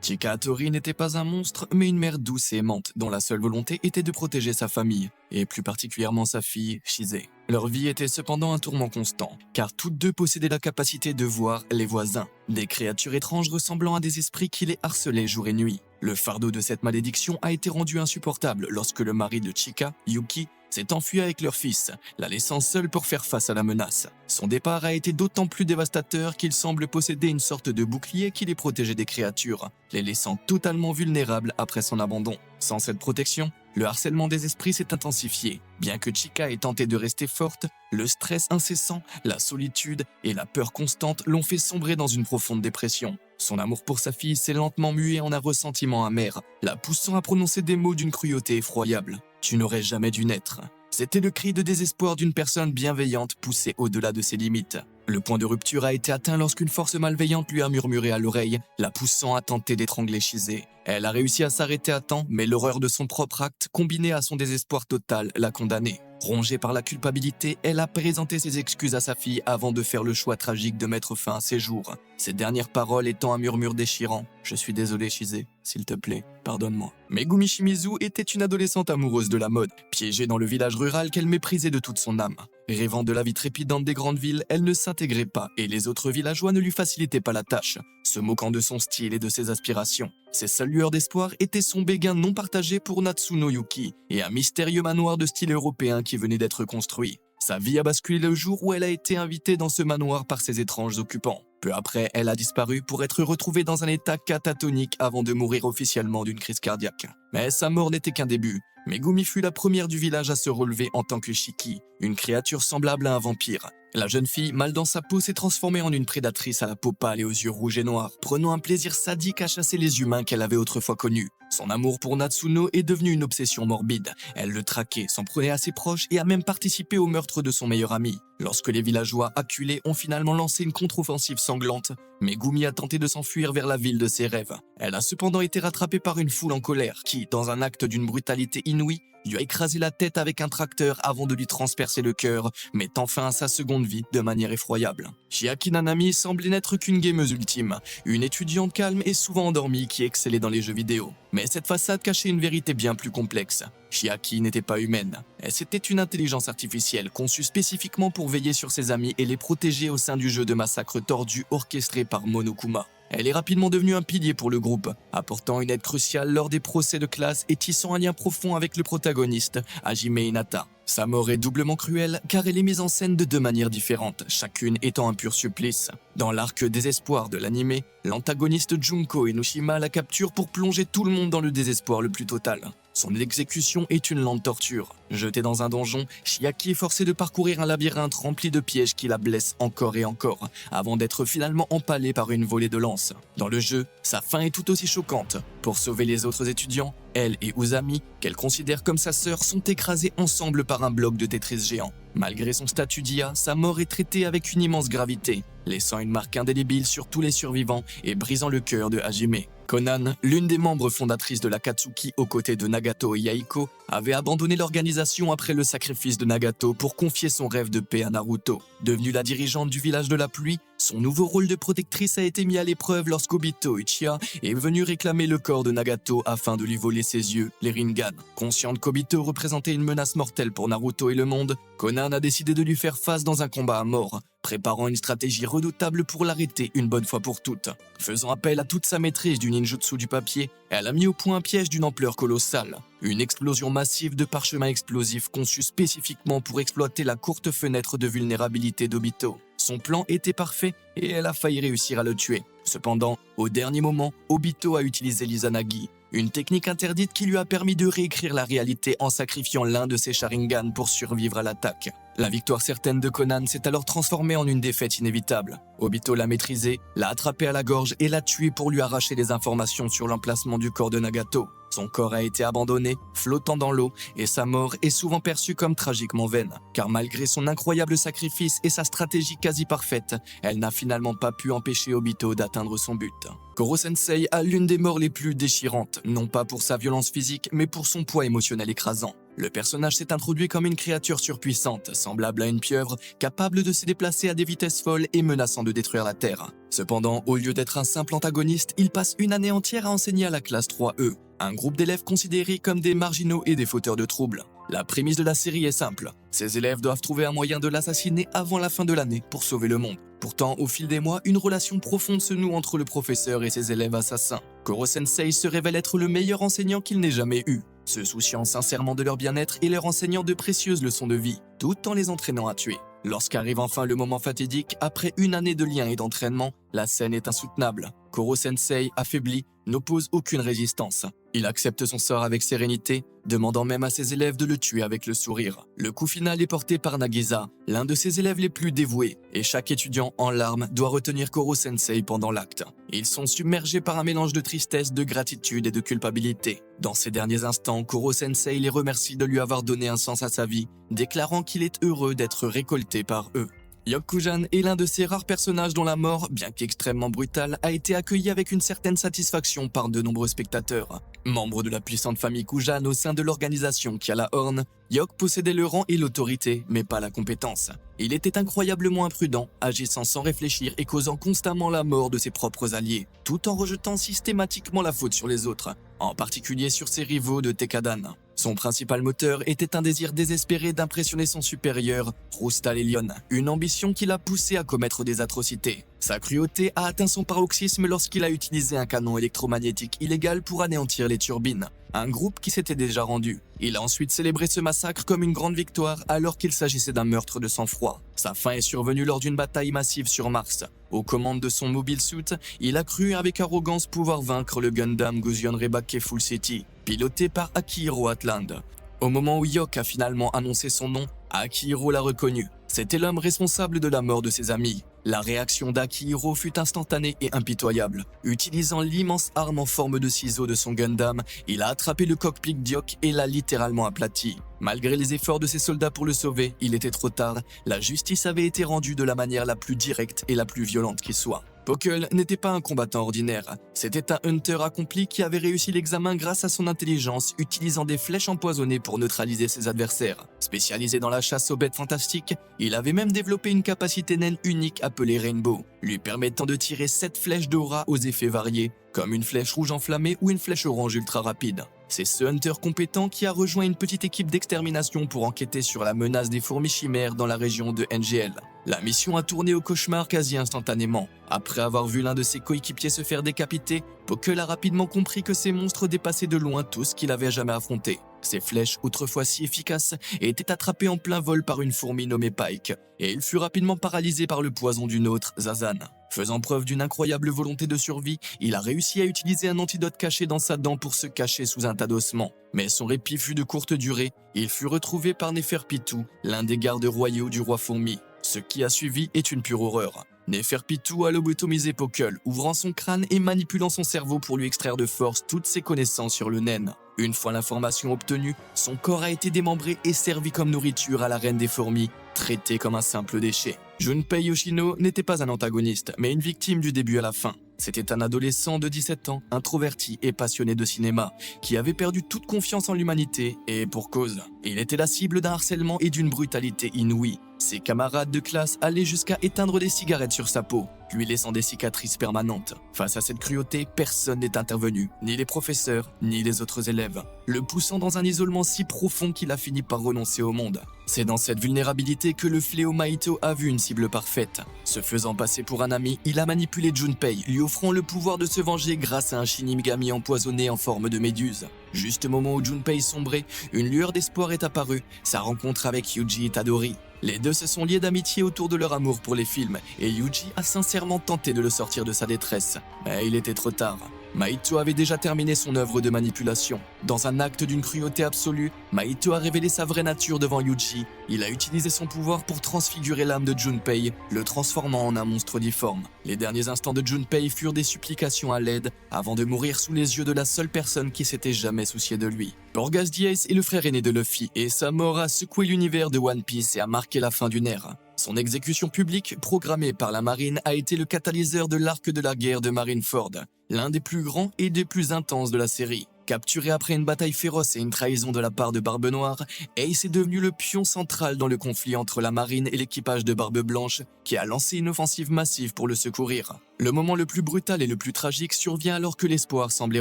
Chika Hattori n'était pas un monstre, mais une mère douce et aimante, dont la seule volonté était de protéger sa famille, et plus particulièrement sa fille, Shise. Leur vie était cependant un tourment constant, car toutes deux possédaient la capacité de voir les voisins, des créatures étranges ressemblant à des esprits qui les harcelaient jour et nuit. Le fardeau de cette malédiction a été rendu insupportable lorsque le mari de Chika, Yuki, s'est enfui avec leur fils, la laissant seule pour faire face à la menace. Son départ a été d'autant plus dévastateur qu'il semble posséder une sorte de bouclier qui les protégeait des créatures, les laissant totalement vulnérables après son abandon. Sans cette protection, le harcèlement des esprits s'est intensifié. Bien que Chika ait tenté de rester forte, le stress incessant, la solitude et la peur constante l'ont fait sombrer dans une profonde dépression. Son amour pour sa fille s'est lentement mué en un ressentiment amer, la poussant à prononcer des mots d'une cruauté effroyable. « Tu n'aurais jamais dû naître ». C'était le cri de désespoir d'une personne bienveillante poussée au-delà de ses limites. Le point de rupture a été atteint lorsqu'une force malveillante lui a murmuré à l'oreille, la poussant à tenter d'étrangler Shise. Elle a réussi à s'arrêter à temps, mais l'horreur de son propre acte, combinée à son désespoir total, l'a condamnée. Rongée par la culpabilité, elle a présenté ses excuses à sa fille avant de faire le choix tragique de mettre fin à ses jours. Ses dernières paroles étant un murmure déchirant. « Je suis désolé, Shise, s'il te plaît, pardonne-moi. » Megumi Shimizu était une adolescente amoureuse de la mode, piégée dans le village rural qu'elle méprisait de toute son âme. Rêvant de la vie trépidante des grandes villes, elle ne s'intégrait pas et les autres villageois ne lui facilitaient pas la tâche, se moquant de son style et de ses aspirations. Ses seules lueurs d'espoir étaient son béguin non partagé pour Natsuno Yuki et un mystérieux manoir de style européen qui venait d'être construit. Sa vie a basculé le jour où elle a été invitée dans ce manoir par ses étranges occupants. Peu après, elle a disparu pour être retrouvée dans un état catatonique avant de mourir officiellement d'une crise cardiaque. Mais sa mort n'était qu'un début. Megumi fut la première du village à se relever en tant que Shiki, une créature semblable à un vampire. La jeune fille, mal dans sa peau, s'est transformée en une prédatrice à la peau pâle et aux yeux rouges et noirs, prenant un plaisir sadique à chasser les humains qu'elle avait autrefois connus. Son amour pour Natsuno est devenu une obsession morbide. Elle le traquait, s'en prenait à ses proches et a même participé au meurtre de son meilleur ami. Lorsque les villageois acculés ont finalement lancé une contre-offensive sanglante, Megumi a tenté de s'enfuir vers la ville de ses rêves. Elle a cependant été rattrapée par une foule en colère qui, dans un acte d'une brutalité inouïe, lui a écrasé la tête avec un tracteur avant de lui transpercer le cœur, mettant fin à sa seconde vie de manière effroyable. Chiaki Nanami semblait n'être qu'une gameuse ultime, une étudiante calme et souvent endormie qui excellait dans les jeux vidéo. Mais cette façade cachait une vérité bien plus complexe. Chiaki n'était pas humaine. C'était une intelligence artificielle conçue spécifiquement pour veiller sur ses amis et les protéger au sein du jeu de massacre tordu orchestré par Monokuma. Elle est rapidement devenue un pilier pour le groupe, apportant une aide cruciale lors des procès de classe et tissant un lien profond avec le protagoniste, Hajime Hinata. Sa mort est doublement cruelle car elle est mise en scène de deux manières différentes, chacune étant un pur supplice. Dans l'arc désespoir de l'anime, l'antagoniste Junko Enoshima la capture pour plonger tout le monde dans le désespoir le plus total. Son exécution est une lente torture. Jetée dans un donjon, Chiaki est forcée de parcourir un labyrinthe rempli de pièges qui la blessent encore et encore, avant d'être finalement empalée par une volée de lances. Dans le jeu, sa fin est tout aussi choquante. Pour sauver les autres étudiants, elle et Usami, qu'elle considère comme sa sœur, sont écrasés ensemble par un bloc de Tetris géant. Malgré son statut d'IA, sa mort est traitée avec une immense gravité, laissant une marque indélébile sur tous les survivants et brisant le cœur de Hajime. Konan, l'une des membres fondatrices de l'Akatsuki aux côtés de Nagato et Yaiko, avait abandonné l'organisation après le sacrifice de Nagato pour confier son rêve de paix à Naruto. Devenue la dirigeante du village de la pluie, son nouveau rôle de protectrice a été mis à l'épreuve lorsqu'Obito Uchiha est venu réclamer le corps de Nagato afin de lui voler ses yeux, les Rinnegan. Consciente qu'Obito représentait une menace mortelle pour Naruto et le monde, Konan a décidé de lui faire face dans un combat à mort, préparant une stratégie redoutable pour l'arrêter une bonne fois pour toutes. Faisant appel à toute sa maîtrise du ninjutsu du papier, elle a mis au point un piège d'une ampleur colossale. Une explosion massive de parchemins explosifs conçus spécifiquement pour exploiter la courte fenêtre de vulnérabilité d'Obito. Son plan était parfait et elle a failli réussir à le tuer. Cependant, au dernier moment, Obito a utilisé l'Izanagi, une technique interdite qui lui a permis de réécrire la réalité en sacrifiant l'un de ses Sharingan pour survivre à l'attaque. La victoire certaine de Konan s'est alors transformée en une défaite inévitable. Obito l'a maîtrisé, l'a attrapé à la gorge et l'a tué pour lui arracher les informations sur l'emplacement du corps de Nagato. Son corps a été abandonné, flottant dans l'eau, et sa mort est souvent perçue comme tragiquement vaine, car malgré son incroyable sacrifice et sa stratégie quasi parfaite, elle n'a finalement pas pu empêcher Obito d'atteindre son but. Koro Sensei a l'une des morts les plus déchirantes, non pas pour sa violence physique, mais pour son poids émotionnel écrasant. Le personnage s'est introduit comme une créature surpuissante, semblable à une pieuvre, capable de se déplacer à des vitesses folles et menaçant de détruire la Terre. Cependant, au lieu d'être un simple antagoniste, il passe une année entière à enseigner à la classe 3E, un groupe d'élèves considérés comme des marginaux et des fauteurs de troubles. La prémisse de la série est simple, ces élèves doivent trouver un moyen de l'assassiner avant la fin de l'année pour sauver le monde. Pourtant, au fil des mois, une relation profonde se noue entre le professeur et ses élèves assassins. Koro-sensei se révèle être le meilleur enseignant qu'il n'ait jamais eu, se souciant sincèrement de leur bien-être et leur enseignant de précieuses leçons de vie, tout en les entraînant à tuer. Lorsqu'arrive enfin le moment fatidique, après une année de liens et d'entraînement, la scène est insoutenable. Koro-sensei, affaibli, n'oppose aucune résistance. Il accepte son sort avec sérénité, demandant même à ses élèves de le tuer avec le sourire. Le coup final est porté par Nagisa, l'un de ses élèves les plus dévoués, et chaque étudiant en larmes doit retenir Koro-sensei pendant l'acte. Ils sont submergés par un mélange de tristesse, de gratitude et de culpabilité. Dans ces derniers instants, Koro-sensei les remercie de lui avoir donné un sens à sa vie, déclarant qu'il est heureux d'être récolté par eux. Hyokujan est l'un de ces rares personnages dont la mort, bien qu'extrêmement brutale, a été accueillie avec une certaine satisfaction par de nombreux spectateurs. Membre de la puissante famille Kujan au sein de l'organisation Kiala Horn, Hyok possédait le rang et l'autorité, mais pas la compétence. Il était incroyablement imprudent, agissant sans réfléchir et causant constamment la mort de ses propres alliés, tout en rejetant systématiquement la faute sur les autres, en particulier sur ses rivaux de Tekadan. Son principal moteur était un désir désespéré d'impressionner son supérieur, Rustal Elion, une ambition qui l'a poussé à commettre des atrocités. Sa cruauté a atteint son paroxysme lorsqu'il a utilisé un canon électromagnétique illégal pour anéantir les turbines, un groupe qui s'était déjà rendu. Il a ensuite célébré ce massacre comme une grande victoire alors qu'il s'agissait d'un meurtre de sang-froid. Sa fin est survenue lors d'une bataille massive sur Mars. Aux commandes de son mobile suit, il a cru avec arrogance pouvoir vaincre le Gundam Gusion Rebake Full City, piloté par Akihiro Atland. Au moment où Hyok a finalement annoncé son nom, Akihiro l'a reconnu. C'était l'homme responsable de la mort de ses amis. La réaction d'Akihiro fut instantanée et impitoyable. Utilisant l'immense arme en forme de ciseau de son Gundam, il a attrapé le cockpit d'Hyok et l'a littéralement aplati. Malgré les efforts de ses soldats pour le sauver, il était trop tard. La justice avait été rendue de la manière la plus directe et la plus violente qui soit. Pokel n'était pas un combattant ordinaire, c'était un hunter accompli qui avait réussi l'examen grâce à son intelligence, utilisant des flèches empoisonnées pour neutraliser ses adversaires. Spécialisé dans la chasse aux bêtes fantastiques, il avait même développé une capacité naine unique appelée Rainbow, lui permettant de tirer 7 flèches d'aura aux effets variés, comme une flèche rouge enflammée ou une flèche orange ultra rapide. C'est ce hunter compétent qui a rejoint une petite équipe d'extermination pour enquêter sur la menace des fourmis chimères dans la région de NGL. La mission a tourné au cauchemar quasi instantanément. Après avoir vu l'un de ses coéquipiers se faire décapiter, Pokel a rapidement compris que ces monstres dépassaient de loin tout ce qu'il avait jamais affronté. Ces flèches, autrefois si efficaces, étaient attrapées en plein vol par une fourmi nommée Pike, et il fut rapidement paralysé par le poison d'une autre, Zazan. Faisant preuve d'une incroyable volonté de survie, il a réussi à utiliser un antidote caché dans sa dent pour se cacher sous un tas d'ossements. Mais son répit fut de courte durée, il fut retrouvé par Neferpitou, l'un des gardes royaux du roi fourmi. Ce qui a suivi est une pure horreur. Neferpitou a lobotomisé Pokel, ouvrant son crâne et manipulant son cerveau pour lui extraire de force toutes ses connaissances sur le naine. Une fois l'information obtenue, son corps a été démembré et servi comme nourriture à la reine des fourmis, traité comme un simple déchet. Junpei Yoshino n'était pas un antagoniste, mais une victime du début à la fin. C'était un adolescent de 17 ans, introverti et passionné de cinéma, qui avait perdu toute confiance en l'humanité, et pour cause. Il était la cible d'un harcèlement et d'une brutalité inouïe. Ses camarades de classe allaient jusqu'à éteindre des cigarettes sur sa peau, lui laissant des cicatrices permanentes. Face à cette cruauté, personne n'est intervenu, ni les professeurs, ni les autres élèves, le poussant dans un isolement si profond qu'il a fini par renoncer au monde. C'est dans cette vulnérabilité que le fléau Mahito a vu une cible parfaite. Se faisant passer pour un ami, il a manipulé Junpei, lui offrant le pouvoir de se venger grâce à un Shinigami empoisonné en forme de méduse. Juste au moment où Junpei sombrait, une lueur d'espoir est apparue, sa rencontre avec Yuji Itadori. Les deux se sont liés d'amitié autour de leur amour pour les films, et Yuji a sincèrement tenté de le sortir de sa détresse. Mais il était trop tard. Mahito avait déjà terminé son œuvre de manipulation. Dans un acte d'une cruauté absolue, Mahito a révélé sa vraie nature devant Yuji. Il a utilisé son pouvoir pour transfigurer l'âme de Junpei, le transformant en un monstre difforme. Les derniers instants de Junpei furent des supplications à l'aide, avant de mourir sous les yeux de la seule personne qui s'était jamais souciée de lui. Porgas Diaz est le frère aîné de Luffy, et sa mort a secoué l'univers de One Piece et a marqué la fin d'une ère. Son exécution publique, programmée par la marine, a été le catalyseur de l'arc de la guerre de Marineford, l'un des plus grands et des plus intenses de la série. Capturé après une bataille féroce et une trahison de la part de Barbe Noire, Ace est devenu le pion central dans le conflit entre la marine et l'équipage de Barbe Blanche, qui a lancé une offensive massive pour le secourir. Le moment le plus brutal et le plus tragique survient alors que l'espoir semblait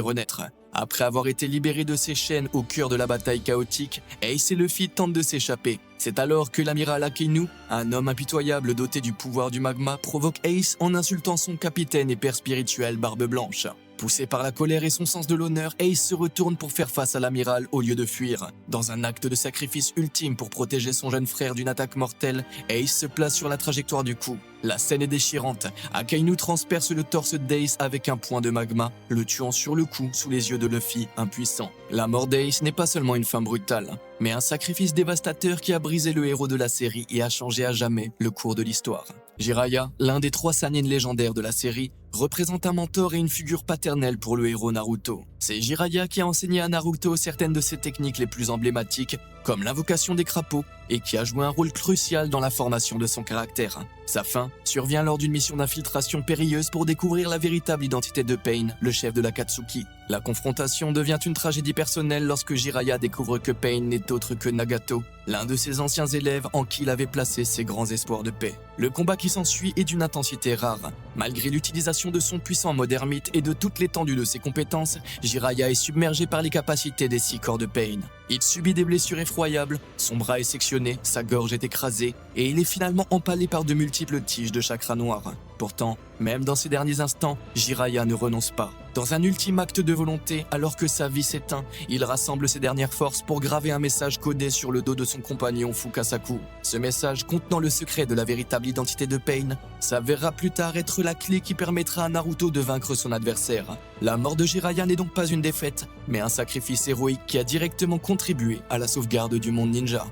renaître. Après avoir été libéré de ses chaînes au cœur de la bataille chaotique, Ace et Luffy tentent de s'échapper. C'est alors que l'amiral Akainu, un homme impitoyable doté du pouvoir du magma, provoque Ace en insultant son capitaine et père spirituel Barbe Blanche. Poussé par la colère et son sens de l'honneur, Ace se retourne pour faire face à l'amiral au lieu de fuir. Dans un acte de sacrifice ultime pour protéger son jeune frère d'une attaque mortelle, Ace se place sur la trajectoire du coup. La scène est déchirante. Akainu transperce le torse d'Ace avec un point de magma, le tuant sur le coup sous les yeux de Luffy, impuissant. La mort d'Ace n'est pas seulement une fin brutale, mais un sacrifice dévastateur qui a brisé le héros de la série et a changé à jamais le cours de l'histoire. Jiraiya, l'un des 3 Sannin légendaires de la série, représente un mentor et une figure paternelle pour le héros Naruto. C'est Jiraiya qui a enseigné à Naruto certaines de ses techniques les plus emblématiques, comme l'invocation des crapauds, et qui a joué un rôle crucial dans la formation de son caractère. Sa fin survient lors d'une mission d'infiltration périlleuse pour découvrir la véritable identité de Pain, le chef de l'Akatsuki. La confrontation devient une tragédie personnelle lorsque Jiraiya découvre que Pain n'est autre que Nagato, l'un de ses anciens élèves en qui il avait placé ses grands espoirs de paix. Le combat qui s'ensuit est d'une intensité rare. Malgré l'utilisation de son puissant mode ermite et de toute l'étendue de ses compétences, Jiraiya est submergé par les capacités des 6 corps de Pain. Il subit des blessures effroyables, son bras est sectionné, sa gorge est écrasée, et il est finalement empalé par de multiples tiges de chakra noir. Pourtant, même dans ces derniers instants, Jiraiya ne renonce pas. Dans un ultime acte de volonté, alors que sa vie s'éteint, il rassemble ses dernières forces pour graver un message codé sur le dos de son compagnon Fukasaku. Ce message, contenant le secret de la véritable identité de Pain, s'avérera plus tard être la clé qui permettra à Naruto de vaincre son adversaire. La mort de Jiraiya n'est donc pas une défaite, mais un sacrifice héroïque qui a directement contribué à la sauvegarde du monde ninja.